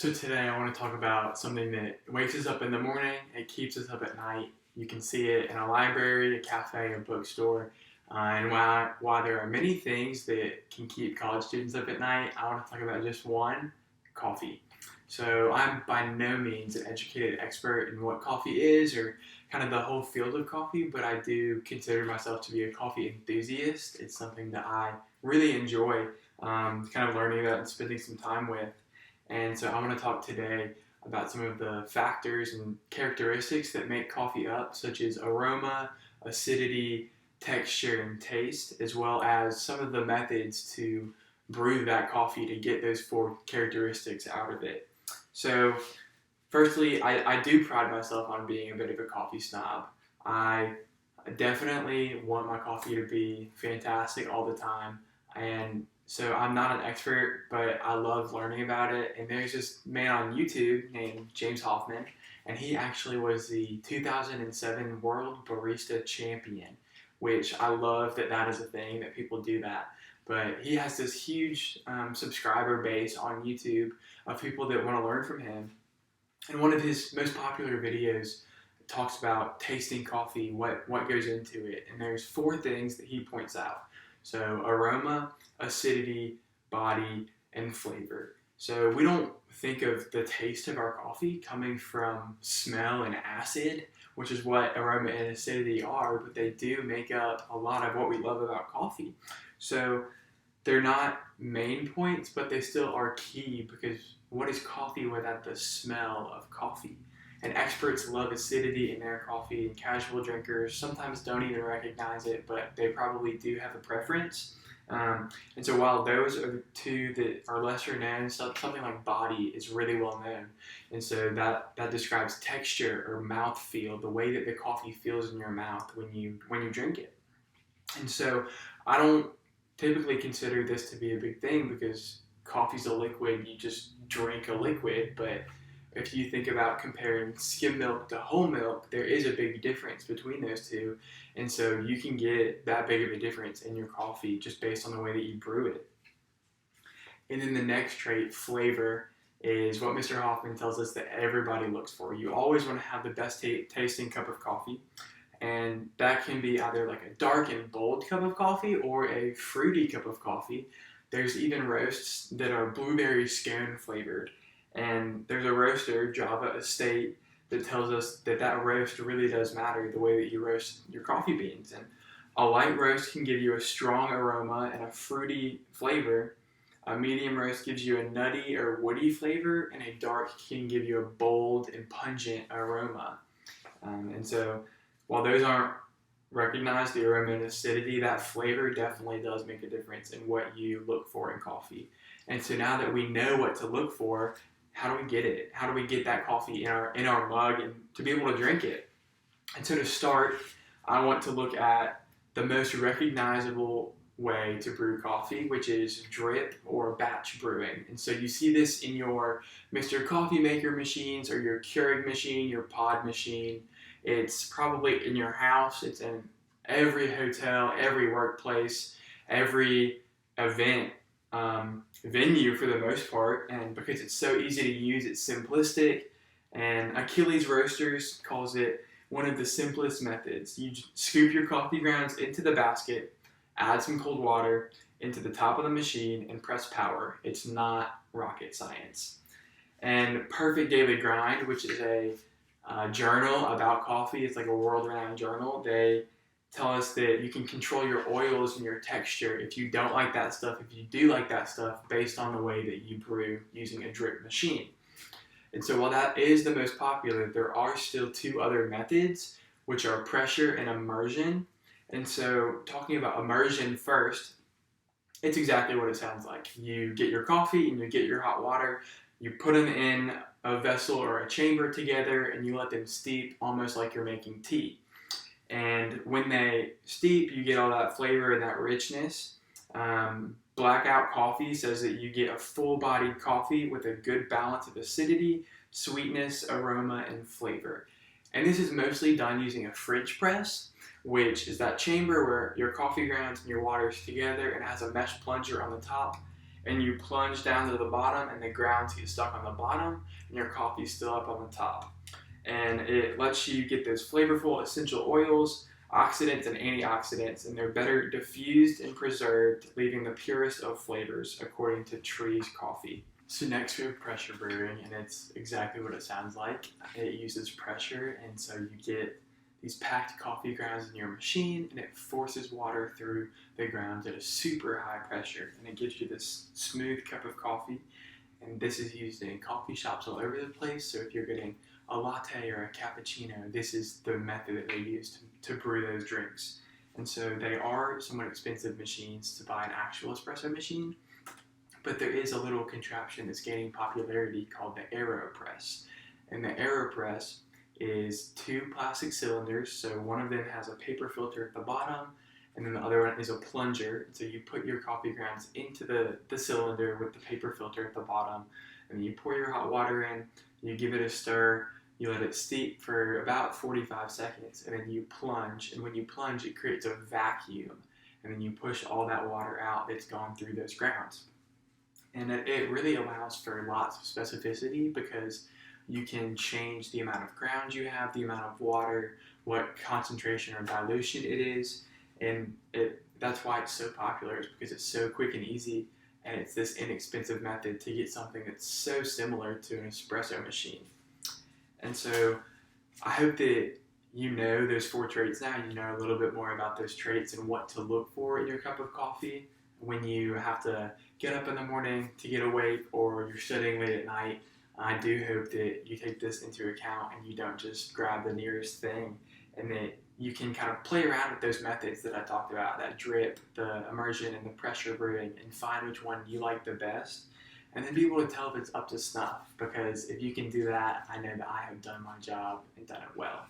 So today I want to talk about something that wakes us up in the morning, it keeps us up at night. You can see it in a library, a cafe, a bookstore. And while there are many things that can keep college students up at night, I want to talk about just one: coffee. So I'm by no means an educated expert in what coffee is or kind of the whole field of coffee, but I do consider myself to be a coffee enthusiast. It's something that I really enjoy kind of learning about and spending some time with. And so I want to talk today about some of the factors and characteristics that make coffee up, such as aroma, acidity, texture, and taste, as well as some of the methods to brew that coffee to get those four characteristics out of it. So, firstly, I do pride myself on being a bit of a coffee snob. I definitely want my coffee to be fantastic all the time, and so I'm not an expert, but I love learning about it. And there's this man on YouTube named James Hoffman, and he actually was the 2007 World Barista Champion, which I love that is a thing that people do that. But he has this huge subscriber base on YouTube of people that want to learn from him. And one of his most popular videos talks about tasting coffee, what goes into it. And there's four things that he points out. So aroma, acidity, body, and flavor. So we don't think of the taste of our coffee coming from smell and acid, which is what aroma and acidity are, but they do make up a lot of what we love about coffee. So they're not main points, but they still are key, because what is coffee without the smell of coffee? And experts love acidity in their coffee, and casual drinkers sometimes don't even recognize it, but they probably do have a preference. And so while those are the two that are lesser known, something like body is really well known. And so that describes texture or mouth feel, the way that the coffee feels in your mouth when you drink it. And so I don't typically consider this to be a big thing, because coffee's a liquid, you just drink a liquid. But if you think about comparing skim milk to whole milk, there is a big difference between those two. And so you can get that big of a difference in your coffee just based on the way that you brew it. And then the next trait, flavor, is what Mr. Hoffman tells us that everybody looks for. You always want to have the best tasting cup of coffee. And that can be either like a dark and bold cup of coffee or a fruity cup of coffee. There's even roasts that are blueberry scone flavored. And there's a roaster, Java Estate, that tells us that roast really does matter, the way that you roast your coffee beans. And a light roast can give you a strong aroma and a fruity flavor. A medium roast gives you a nutty or woody flavor, and a dark can give you a bold and pungent aroma. And so while those aren't recognized, the aroma and acidity, that flavor definitely does make a difference in what you look for in coffee. And so now that we know what to look for, how do we get it? How do we get that coffee in our mug and to be able to drink it? And so to start, I want to look at the most recognizable way to brew coffee, which is drip or batch brewing. And so you see this in your Mr. Coffee Maker machines or your Keurig machine, your pod machine. It's probably in your house. It's in every hotel, every workplace, every event venue for the most part. And because it's so easy to use, it's simplistic. And Achilles Roasters calls it one of the simplest methods. You scoop your coffee grounds into the basket, add some cold water into the top of the machine, and press power. It's not rocket science. And Perfect Daily Grind, which is a journal about coffee, it's like a world-renowned journal. They tell us that you can control your oils and your texture if you don't like that stuff, if you do like that stuff, based on the way that you brew using a drip machine. And so while that is the most popular, there are still two other methods, which are pressure and immersion. And so talking about immersion first, it's exactly what it sounds like. You get your coffee and you get your hot water, you put them in a vessel or a chamber together, and you let them steep almost like you're making tea. And when they steep, you get all that flavor and that richness. Blackout Coffee says that you get a full-bodied coffee with a good balance of acidity, sweetness, aroma, and flavor. And this is mostly done using a French press, which is that chamber where your coffee grounds and your water is together and has a mesh plunger on the top. and you plunge down to the bottom, and the grounds get stuck on the bottom, and your coffee's still up on the top. And it lets you get those flavorful essential oils, oxidants, and antioxidants, and they're better diffused and preserved, leaving the purest of flavors, according to Trees Coffee. So next we have pressure brewing, and it's exactly what it sounds like. It uses pressure, and so you get these packed coffee grounds in your machine, and it forces water through the grounds at a super high pressure, and it gives you this smooth cup of coffee. And this is used in coffee shops all over the place. So if you're getting a latte or a cappuccino, this is the method that they use to brew those drinks. And so they are somewhat expensive machines to buy an actual espresso machine, but there is a little contraption that's gaining popularity called the AeroPress. And the AeroPress is two plastic cylinders. So one of them has a paper filter at the bottom, and then the other one is a plunger. So you put your coffee grounds into the cylinder with the paper filter at the bottom, and then you pour your hot water in, you give it a stir, you let it steep for about 45 seconds, and then you plunge. And when you plunge, it creates a vacuum, and then you push all that water out that's gone through those grounds. And it really allows for lots of specificity, because you can change the amount of grounds you have, the amount of water, what concentration or dilution it is, and that's why it's so popular, is because it's so quick and easy, and it's this inexpensive method to get something that's so similar to an espresso machine. And so I hope that you know those 4 traits now. You know a little bit more about those traits and what to look for in your cup of coffee when you have to get up in the morning to get awake, or you're studying late at night. I do hope that you take this into account and you don't just grab the nearest thing, and that you can kind of play around with those methods that I talked about, that drip, the immersion, and the pressure brewing, and find which one you like the best, and then be able to tell if it's up to snuff. Because if you can do that, I know that I have done my job and done it well.